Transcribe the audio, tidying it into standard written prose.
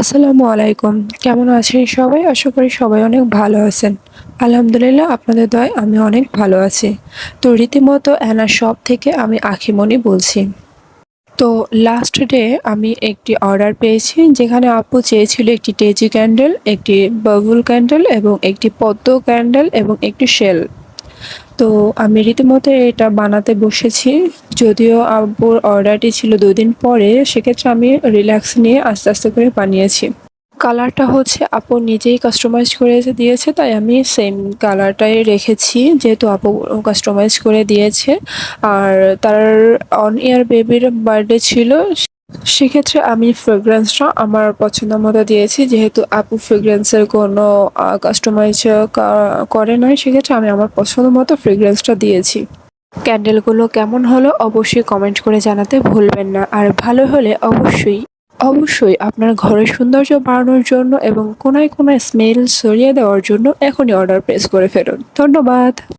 আসসালামু আলাইকুম। কেমন আছেন সবাই? আশা করি সবাই অনেক ভালো আছেন। আলহামদুলিল্লাহ আপনাদের দয়ায় আমি অনেক ভালো আছি। তো রীতিমতো অ্যানার শপ থেকে আমি আখিমণি বলছি। তো লাস্ট ডে আমি একটি অর্ডার পেয়েছি যেখানে আপু চেয়েছিল একটি টেজি ক্যান্ডেল, একটি বাবুল ক্যান্ডেল এবং একটি পদ্ম ক্যান্ডেল এবং একটি শেল। তো আমি রীতিমতো এটা বানাতে বসেছি। যদিও আপুর অর্ডারটি ছিল ২ দিন পরে, সেক্ষেত্রে আমি রিল্যাক্স নিয়ে আস্তে, আস্তে করে বানিয়েছি। কালারটা হচ্ছে আপু নিজেই কাস্টমাইজ করে দিয়েছে, তাই আমি সেম কালারটাই রেখেছি যেহেতু আপু কাস্টমাইজ করে দিয়েছে। আর তার অন ইয়ার বেবির বার্থডে ছিল। সেক্ষেত্রে আমি ফ্রেগ্রেন্সটা আমার পছন্দ মতো দিয়েছি। যেহেতু আপু ফ্রেগ্রেন্সের কোনো কাস্টমাইজ করে নাই, সেক্ষেত্রে আমি আমার পছন্দ মতো ফ্রেগ্রেন্সটা দিয়েছি। ক্যান্ডেলগুলো কেমন হলো অবশ্যই কমেন্ট করে জানাতে ভুলবেন না। আর ভালো হলে অবশ্যই আপনার ঘরের সৌন্দর্য বাড়ানোর জন্য এবং কোনায়, কোনায় স্মেল ছড়িয়ে দেওয়ার জন্য এখনই অর্ডার প্লেস করে ফেলুন। ধন্যবাদ।